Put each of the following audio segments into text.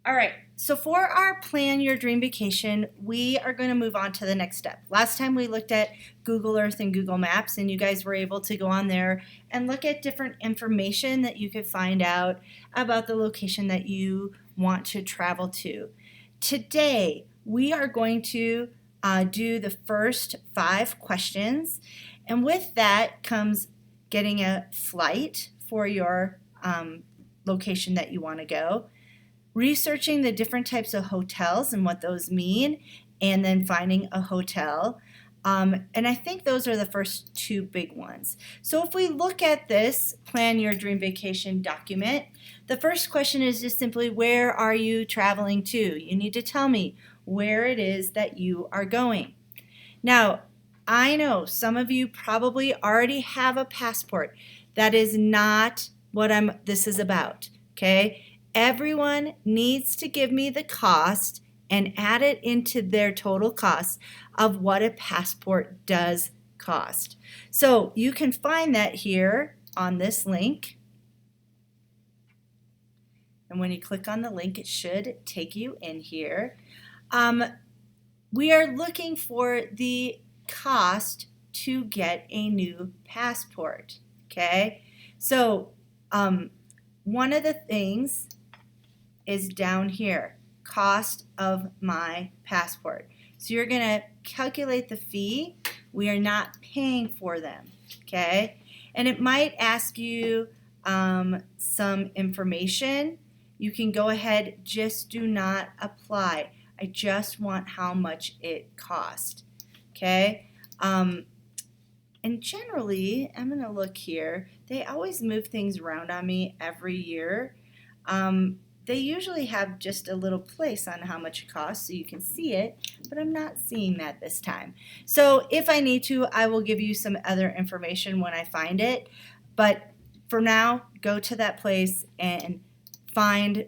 All right, so for our Plan Your Dream Vacation, we are going to move on to the next step. Last time we looked at Google Earth and Google Maps, and you guys were able to go on there and look at different information that you could find out about the location that you want to travel to. Today, we are going to do the first 5 questions, and with that comes getting a flight for your location that you want to go, researching the different types of hotels and what those mean, and then finding a hotel. And I think those are the first 2 big ones. So if we look at this Plan Your Dream Vacation document, the first question is just simply, where are you traveling to? You need to tell me where it is that you are going. Now, I know some of you probably already have a passport. That is not what this is about, okay? Everyone needs to give me the cost and add it into their total cost of what a passport does cost. So you can find that here on this link. And when you click on the link, it should take you in here. We are looking for the cost to get a new passport, okay? So one of the things is down here, cost of my passport. So you're going to calculate the fee. We are not paying for them, okay? And it might ask you some information. You can go ahead, just do not apply. I just want how much it cost, okay? And generally, I'm going to look here. They always move things around on me every year. They usually have just a little place on how much it costs so you can see it, but I'm not seeing that this time. So if I need to, I will give you some other information when I find it. But for now, go to that place and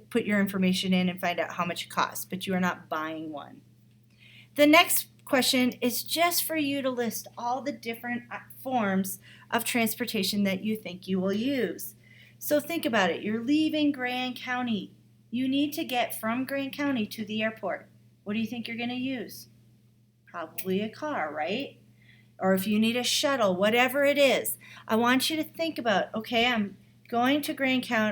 put your information in and find out how much it costs, but you are not buying one. The next question is just for you to list all the different forms of transportation that you think you will use. So think about it. You're leaving Grand County. You need to get from Grand County to the airport. What do you think you're going to use? Probably a car, right? Or if you need a shuttle, whatever it is. I want you to think about, okay, I'm going to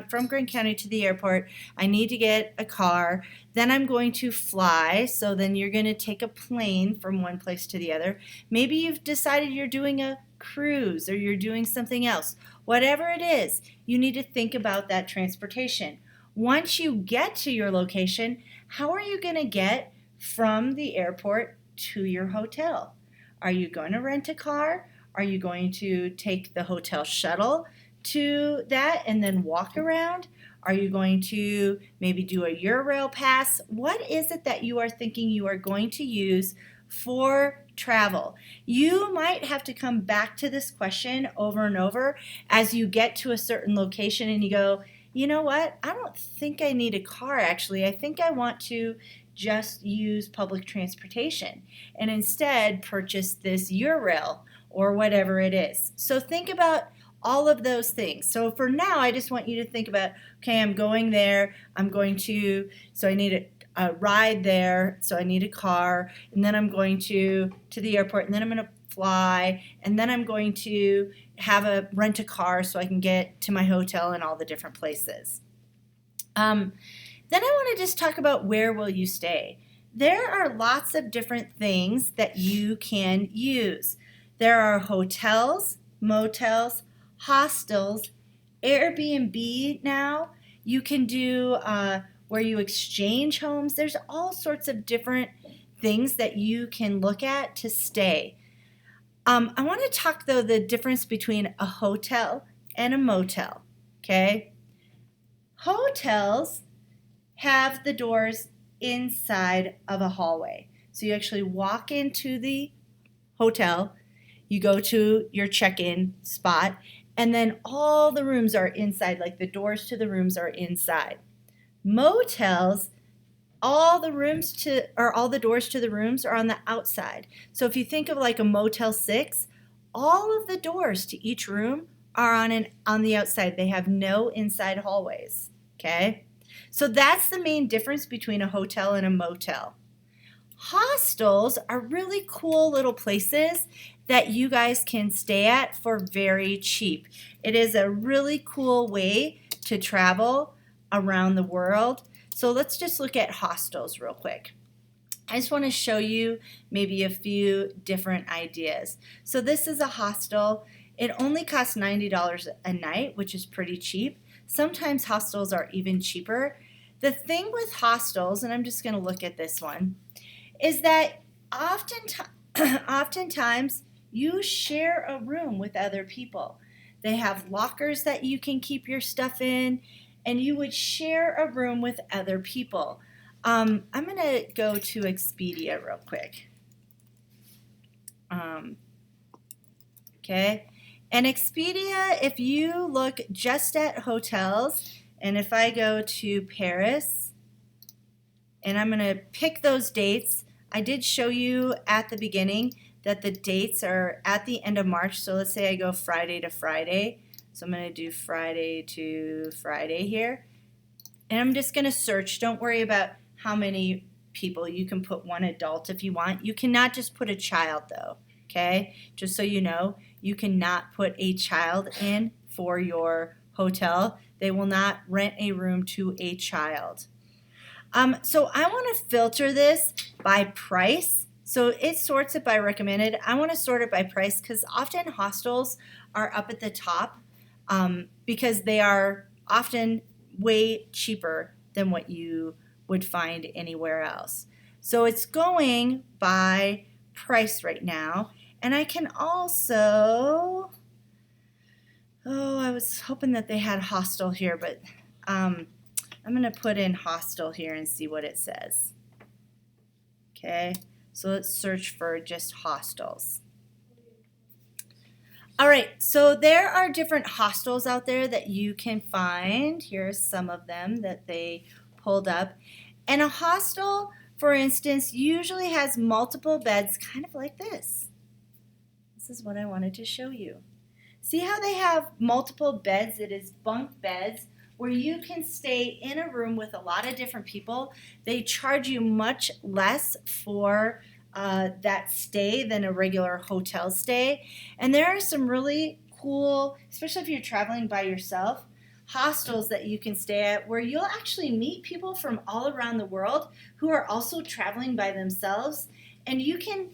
from Grand County to the airport. I need to get a car. Then I'm going to fly. So then you're going to take a plane from one place to the other. Maybe you've decided you're doing a cruise or you're doing something else. Whatever it is, you need to think about that transportation. Once you get to your location, how are you going to get from the airport to your hotel? Are you going to rent a car? Are you going to take the hotel shuttle to that and then walk around? Are you going to maybe do a Eurail pass? What is it that you are thinking you are going to use for travel? You might have to come back to this question over and over as you get to a certain location and you go, you know what? I don't think I need a car actually. I think I want to just use public transportation and instead purchase this Eurail or whatever it is. So think about all of those things. So for now, I just want you to think about, okay, I'm going there. So I need a ride there. So I need a car. And then I'm going to the airport. And then I'm going to fly. And then I'm going to rent a car so I can get to my hotel and all the different places. Then I want to just talk about where will you stay. There are lots of different things that you can use. There are hotels, motels, hostels, Airbnb now. You can do where you exchange homes. There's all sorts of different things that you can look at to stay. I want to talk, though, the difference between a hotel and a motel, okay? Hotels have the doors inside of a hallway. So you actually walk into the hotel, you go to your check-in spot, and then all the rooms are inside, like the doors to the rooms are inside. Motels, all the doors to the rooms are on the outside. So if you think of like a Motel 6, all of the doors to each room are on the outside. They have no inside hallways, okay? So that's the main difference between a hotel and a motel. Hostels are really cool little places that you guys can stay at for very cheap. It is a really cool way to travel around the world. So let's just look at hostels real quick. I just want to show you maybe a few different ideas. So this is a hostel. It only costs $90 a night, which is pretty cheap. Sometimes hostels are even cheaper. The thing with hostels, and I'm just going to look at this one, is that oftentimes you share a room with other people. They have lockers that you can keep your stuff in, and you would share a room with other people. I'm going to go to Expedia real quick. Okay, and Expedia, if you look just at hotels, and if I go to Paris, and I'm going to pick those dates, I did show you at the beginning that the dates are at the end of March. So let's say I go Friday to Friday. So I'm going to do Friday to Friday here. And I'm just going to search. Don't worry about how many people. You can put one adult if you want. You cannot just put a child though, okay? Just so you know, you cannot put a child in for your hotel. They will not rent a room to a child. So I want to filter this by price. So it sorts it by recommended. I want to sort it by price because often hostels are up at the top because they are often way cheaper than what you would find anywhere else. So it's going by price right now. And I can also, I was hoping that they had hostel here, but I'm going to put in hostel here and see what it says. Okay, so let's search for just hostels. All right, so there are different hostels out there that you can find. Here's some of them that they pulled up. And a hostel, for instance, usually has multiple beds, kind of like this. This is what I wanted to show you. See how they have multiple beds? It is bunk beds where you can stay in a room with a lot of different people. They charge you much less for that stay than a regular hotel stay. And there are some really cool, especially if you're traveling by yourself, hostels that you can stay at where you'll actually meet people from all around the world who are also traveling by themselves. And you can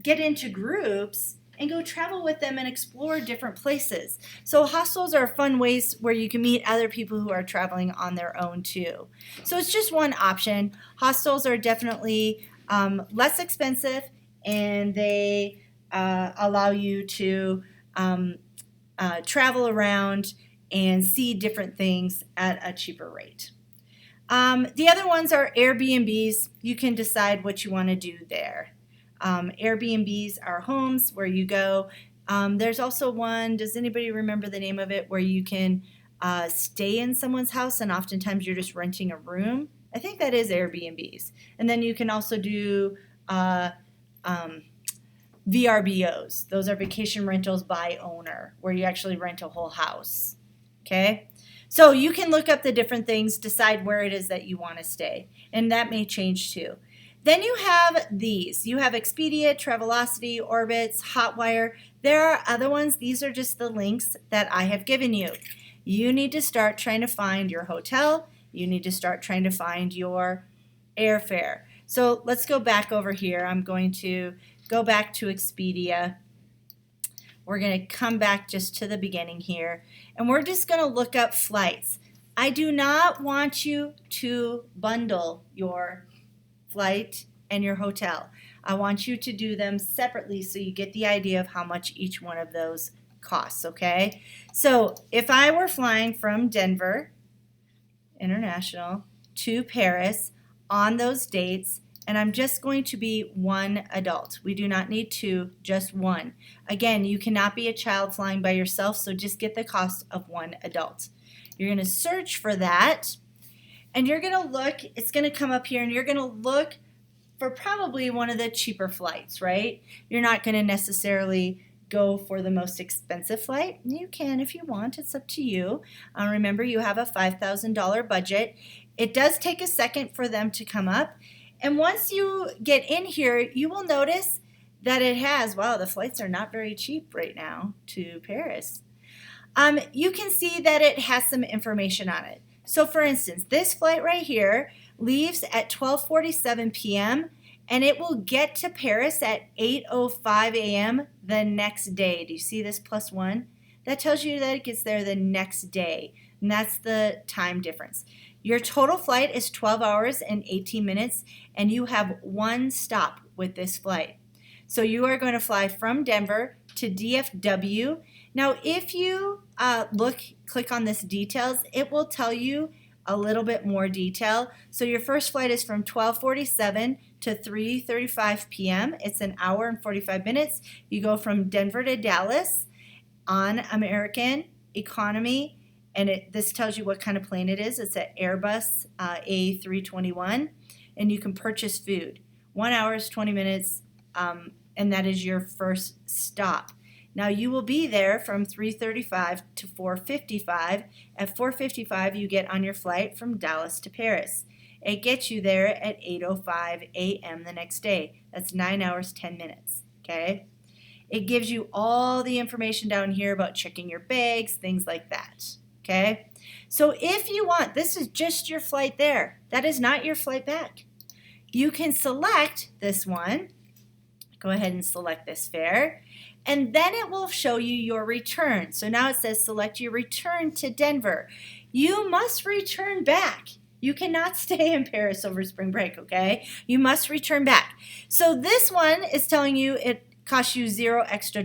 get into groups and go travel with them and explore different places. So hostels are fun ways where you can meet other people who are traveling on their own too. So it's just one option. Hostels are definitely less expensive, and they allow you to travel around and see different things at a cheaper rate. The other ones are Airbnbs. You can decide what you want to do there. Airbnbs are homes where you go. There's also one, does anybody remember the name of it, where you can stay in someone's house and oftentimes you're just renting a room? I think that is Airbnbs. And then you can also do VRBOs. Those are vacation rentals by owner, where you actually rent a whole house. Okay? So you can look up the different things, decide where it is that you want to stay. And that may change too. Then you have these. You have Expedia, Travelocity, Orbitz, Hotwire. There are other ones. These are just the links that I have given you. You need to start trying to find your hotel. You need to start trying to find your airfare. So let's go back over here. I'm going to go back to Expedia. We're going to come back just to the beginning here. And we're just going to look up flights. I do not want you to bundle your flight and your hotel. I want you to do them separately so you get the idea of how much each one of those costs, okay? So if I were flying from Denver International to Paris on those dates, and I'm just going to be one adult. We do not need two, just one. Again, you cannot be a child flying by yourself, so just get the cost of one adult. You're going to search for that, and you're going to look, it's going to come up here, and you're going to look for probably one of the cheaper flights, right? You're not going to necessarily go for the most expensive flight, you can if you want. It's up to you. Remember, you have a $5,000 budget. It does take a second for them to come up. And once you get in here, you will notice that it has, wow, the flights are not very cheap right now to Paris. You can see that it has some information on it. So for instance, this flight right here leaves at 12:47 p.m. and it will get to Paris at 8:05 a.m. the next day. Do you see this +1? That tells you that it gets there the next day, and that's the time difference. Your total flight is 12 hours and 18 minutes, and you have one stop with this flight. So you are going to fly from Denver to DFW. Now, if you click on this details, it will tell you a little bit more detail. So your first flight is from 12:47 to 3:35 p.m. It's an hour and 45 minutes. You go from Denver to Dallas on American Economy, and this tells you what kind of plane it is. It's an Airbus A321, and you can purchase food. 1 hour is 20 minutes, and that is your first stop. Now you will be there from 3:35 to 4:55. At 4:55, you get on your flight from Dallas to Paris. It gets you there at 8:05 a.m. the next day. That's 9 hours, 10 minutes, okay? It gives you all the information down here about checking your bags, things like that, okay? So if you want, this is just your flight there. That is not your flight back. You can select this one. Go ahead and select this fare, and then it will show you your return. So now it says select your return to Denver. You must return back. You cannot stay in Paris over spring break, okay? You must return back. So this one is telling you it costs you $0 extra.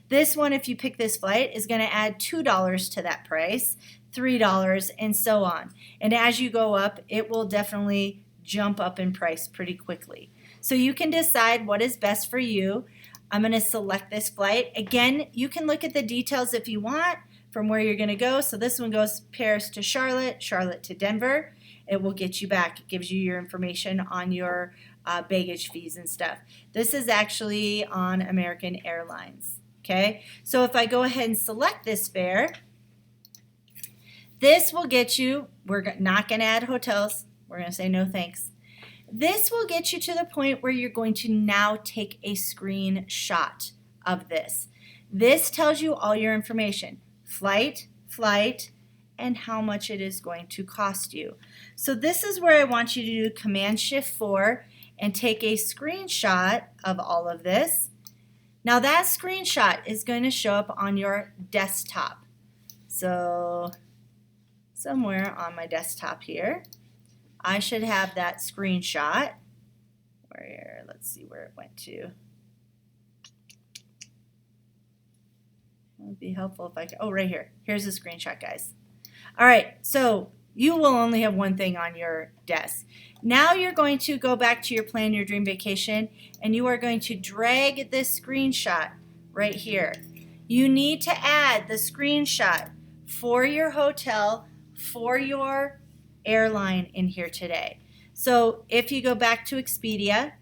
This one, if you pick this flight, is going to add $2 to that price, $3, and so on. And as you go up, it will definitely jump up in price pretty quickly. So you can decide what is best for you. I'm going to select this flight. Again, you can look at the details if you want from where you're going to go. So this one goes Paris to Charlotte, Charlotte to Denver. It will get you back. It gives you your information on your baggage fees and stuff. This is actually on American Airlines. Okay, so if I go ahead and select this fare, this will get you, we're not going to add hotels. We're going to say no thanks. This will get you to the point where you're going to now take a screenshot of this. This tells you all your information, flight, and how much it is going to cost you. So this is where I want you to do Command-Shift-4 and take a screenshot of all of this. Now that screenshot is going to show up on your desktop. So somewhere on my desktop here, I should have that screenshot. Where, let's see where it went to. It would be helpful if I could, oh, right here. Here's a screenshot, guys. All right, so you will only have one thing on your desk. Now you're going to go back to your Plan Your Dream Vacation, and you are going to drag this screenshot right here. You need to add the screenshot for your hotel, for your airline in here today. So if you go back to Expedia,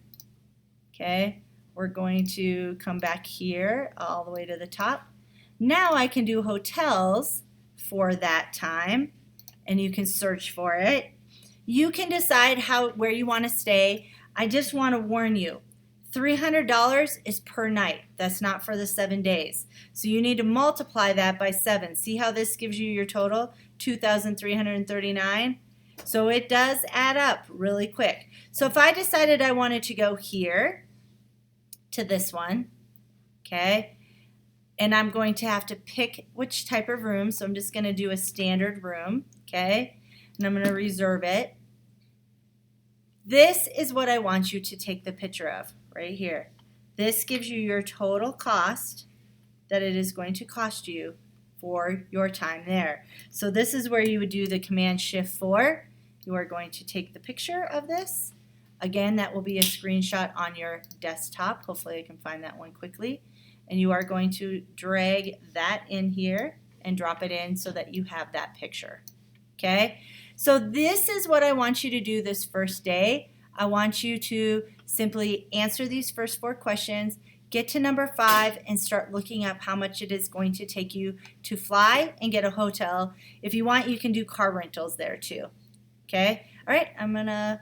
okay, we're going to come back here all the way to the top. Now I can do hotels for that time, and you can search for it. You can decide where you want to stay. I just want to warn you, $300 is per night. That's not for the 7 days. So you need to multiply that by 7. See how this gives you your total? $2,339. So it does add up really quick. So if I decided I wanted to go here to this one, okay, and I'm going to have to pick which type of room, so I'm just going to do a standard room, okay, and I'm going to reserve it. This is what I want you to take the picture of right here. This gives you your total cost that it is going to cost you for your time there. So this is where you would do the Command-Shift-4. You are going to take the picture of this. Again, that will be a screenshot on your desktop. Hopefully I can find that one quickly. And you are going to drag that in here and drop it in so that you have that picture. Okay? So this is what I want you to do this first day. I want you to simply answer these first 4 questions, get to number 5 and start looking up how much it is going to take you to fly and get a hotel. If you want, you can do car rentals there too. Okay? All right, I'm going to